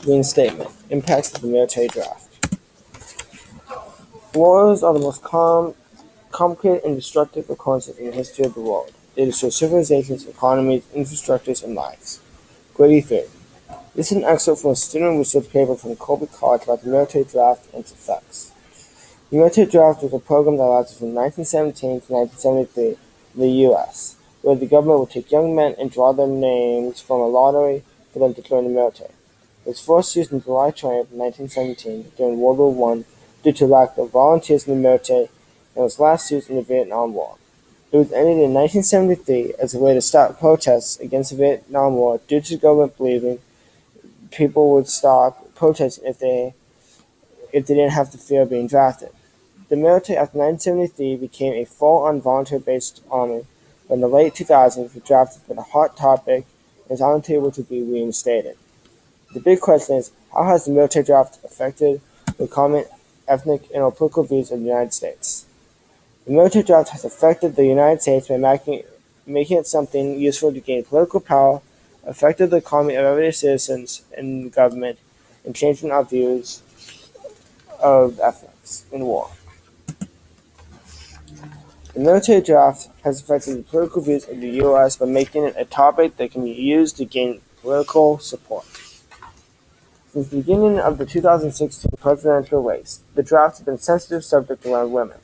Reinstatement. Impacts of the military draft. Wars are the most complicated and destructive occurrences in the history of the world. They destroy civilizations, economies, infrastructures, and lives. Grade 3. This is an excerpt from a student research paper from Colby College about the military draft and its effects. The military draft was a program that lasted from 1917 to 1973 in the U.S., where the government would take young men and draw their names from a lottery for them to join the military. It was first used on July 20th, 1917, during World War I due to lack of volunteers in the military, and was last used in the Vietnam War. It was ended in 1973 as a way to stop protests against the Vietnam War due to the government believing people would stop protesting if they didn't have to fear being drafted. The military after 1973 became a full-on volunteer-based army, but in the late 2000s the draft has been a hot topic and is on the table to be reinstated. The big question is, how has the military draft affected the common ethnic and political views of the United States? The military draft has affected the United States by making it something useful to gain political power, affected the economy of everyday citizens and government, and changing our views of ethics in war. The military draft has affected the political views of the U.S. by making it a topic that can be used to gain political support. Since the beginning of the 2016 presidential race, the draft has been a sensitive subject around women.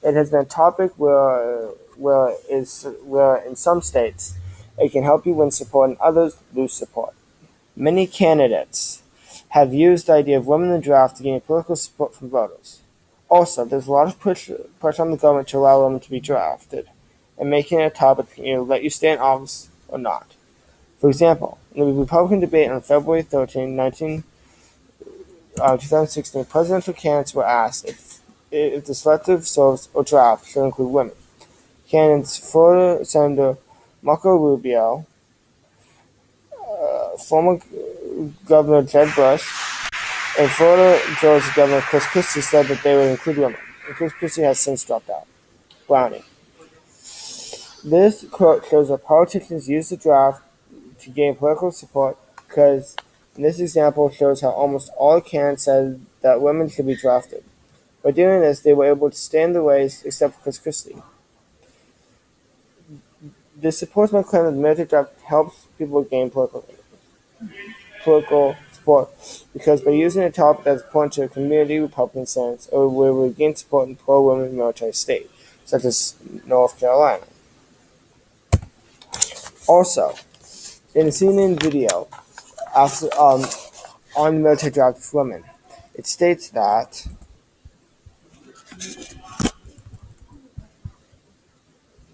It has been a topic where in some states it can help you win support and others lose support. Many candidates have used the idea of women in the draft to gain political support from voters. Also, there's a lot of pressure on the government to allow women to be drafted, and making it a topic can either let you stay in office or not. For example, in the Republican debate on February 13, 2016, presidential candidates were asked if the selective service or draft should include women. Candidates Florida Senator Marco Rubio, former Governor Jeb Bush, and Florida Georgia Governor Chris Christie said that they would include women, and Chris Christie has since dropped out. Browning. This quote shows that politicians use the draft to gain political support because this example shows how almost all candidates said that women should be drafted. By doing this, they were able to stay in the race except for Chris Christie. This supports my claim that the military draft helps people gain political support because by using a topic that's important to a community, Republican sense, or where we gain support in pro-women military state, such as North Carolina. Also, in a CNN video after, on the military draft of women, it states that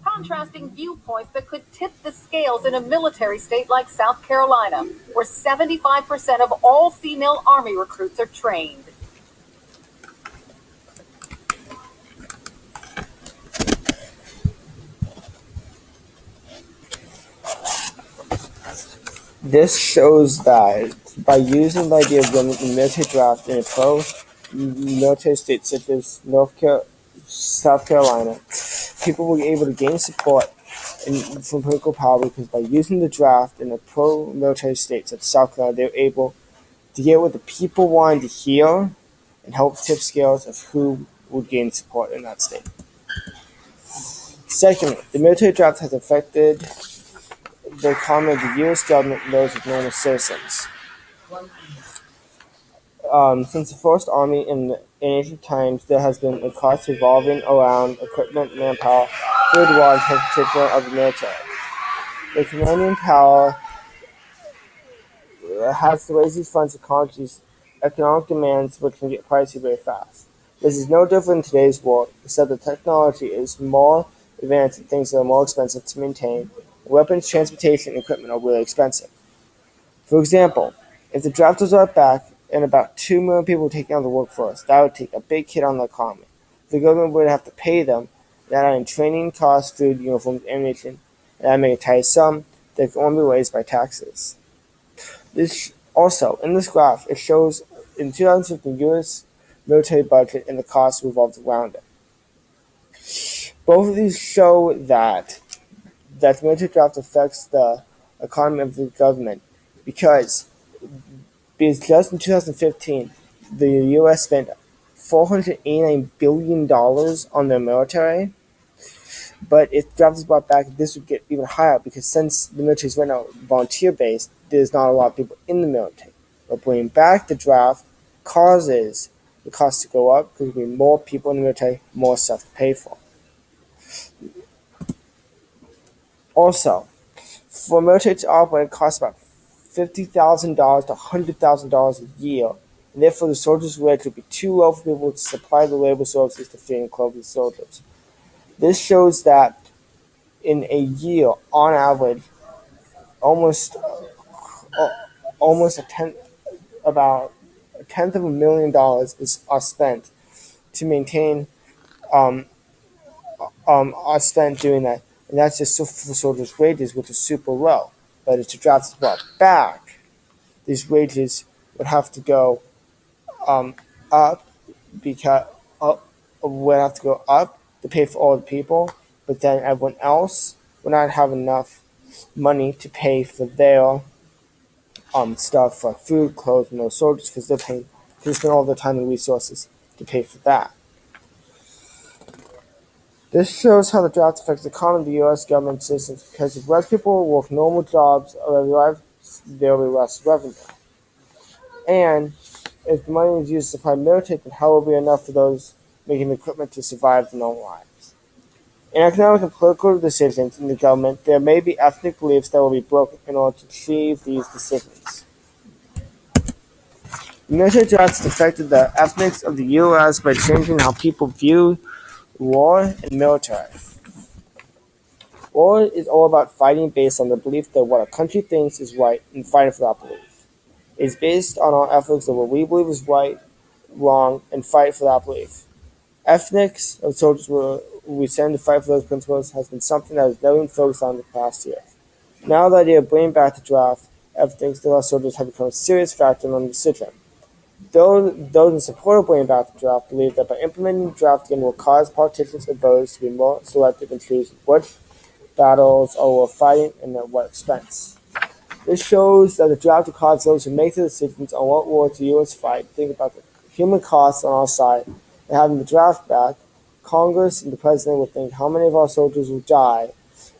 contrasting viewpoints that could tip the scales in a military state like South Carolina, where 75% of all female Army recruits are trained. this shows that by using the idea of women in the military draft in a pro-military state such as South Carolina, people were able to gain support from political power because by using the draft in a pro-military state such as South Carolina, they were able to get what the people wanted to hear and help tip scales of who would gain support in that state. Secondly, the military draft has affected the economy of the U.S. government and those of normal citizens. Since the first army in ancient times, there has been a cost revolving around equipment, manpower, food, water, and transportation of the military. The commanding power has to raise these funds to accomplish these economic demands, which can get pricey very fast. This is no different in today's world, except the technology is more advanced and things are more expensive to maintain. Weapons, transportation, and equipment are really expensive. For example, if the draft was brought back and about 2 million people taking on the workforce, that would take a big hit on the economy. The government would have to pay them, that in training costs, food, uniforms, ammunition, and that make a tight sum that can only be raised by taxes. In this graph, it shows in 2015 U.S. military budget and the costs revolved around it. Both of these show that the military draft affects the economy of the government because Because just in 2015, the U.S. spent $489 billion on their military. But if the draft is brought back, this would get even higher because since the military is right now volunteer based, there's not a lot of people in the military. But bringing back the draft causes the cost to go up because there'll be more people in the military, more stuff to pay for. Also, for military to operate, it costs about $50,000 to $100,000 a year, and therefore the soldiers' wage would be too low for people to supply the labor sources to feed and clothe the soldiers. This shows that in a year, on average, almost almost about a tenth of $1 million are spent to maintain are spent doing that, and that's just for soldiers' wages, which is super low. But if the draft is brought back, these wages would have to go up because would have to go up to pay for all the people, but then everyone else would not have enough money to pay for their stuff like food, clothes, and those soldiers because they spend all their time and resources to pay for that. This shows how the draft affects the economy of the U.S. government systems because if less people work normal jobs or every life, there will be less revenue. And if the money is used to supply military, then how will be enough for those making the equipment to survive their normal lives? In economic and political decisions in the government, there may be ethnic beliefs that will be broken in order to achieve these decisions. The military drafts affected the ethnics of the U.S. by changing how people view war and military. War is all about fighting based on the belief that what a country thinks is right and fighting for that belief. It is based on our ethics of what we believe is right, wrong, and fight for that belief. Ethnics of soldiers we send to fight for those principles has been something that has never been focused on in the past year. Now the idea of bringing back the draft, ethnics of our soldiers have become a serious factor in the decision. Those in support of bringing back the draft believe that by implementing the draft again will cause politicians and voters to be more selective in choosing which battles are worth fighting and at what expense. This shows that the draft will cause those who make the decisions on what wars the U.S. fight think about the human costs on our side, and having the draft back, Congress and the President will think how many of our soldiers will die,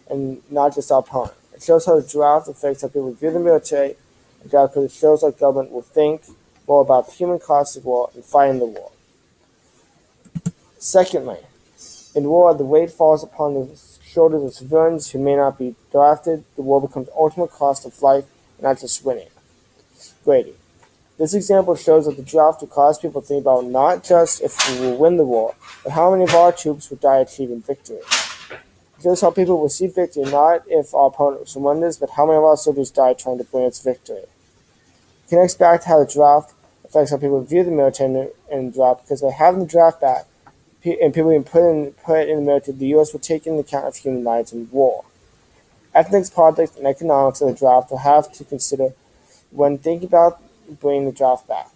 and not just our opponent. It shows how the draft affects how people view the military, and because it shows how government will think more about the human costs of war and fighting the war. Secondly, in war, the weight falls upon the shoulders of civilians who may not be drafted. The war becomes the ultimate cost of life, and not just winning. Grady. This example shows that the draft will cause people to think about not just if we will win the war, but how many of our troops will die achieving victory. It shows how people will see victory not if our opponent surrenders, but how many of our soldiers die trying to bring its victory. It connects back to how the draft affects how people view the military and the draft, because by having the draft back and people being put in the military, the U.S. will take into account of human lives in war. Ethics, politics, and economics of the draft will have to consider when thinking about bringing the draft back.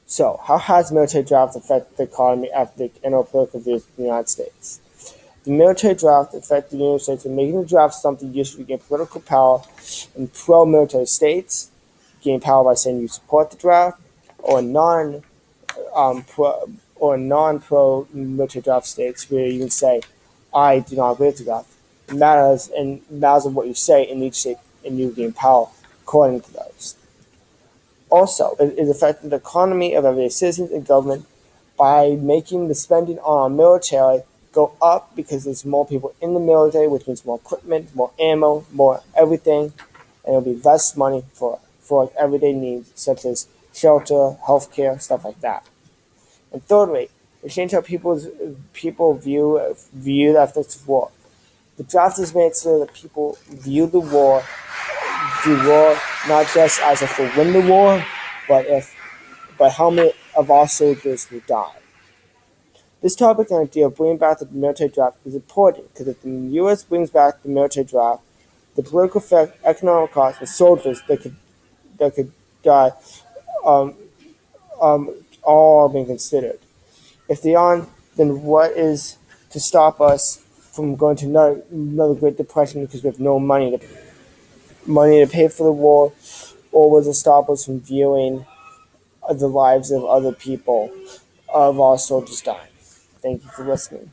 So, how has the military draft affected the economy, ethnic, and or political views of the United States? The military draft affected the United States in making the draft something used to gain political power in pro-military states, gain power by saying you support the draft, or non-pro military draft states where you can say, I do not agree with the draft. It matters on what you say in each state, and you gain power according to those. Also, it affected the economy of everyday citizens and government by making the spending on our military go up because there's more people in the military, which means more equipment, more ammo, more everything, and it'll be less money for everyday needs such as shelter, healthcare, stuff like that. And thirdly, it changed how people view the ethics of war. The draft has made so that people view the war not just as if we'll win the war, but how many of our soldiers will die. This topic and idea of bringing back the military draft is important because if the U.S. brings back the military draft, the political effect, economic cost of soldiers that could die all are being considered. If they aren't, then what is to stop us from going to another Great Depression because we have no money to pay for the war, or will it stop us from viewing the lives of other people, of our soldiers dying? Thank you for listening.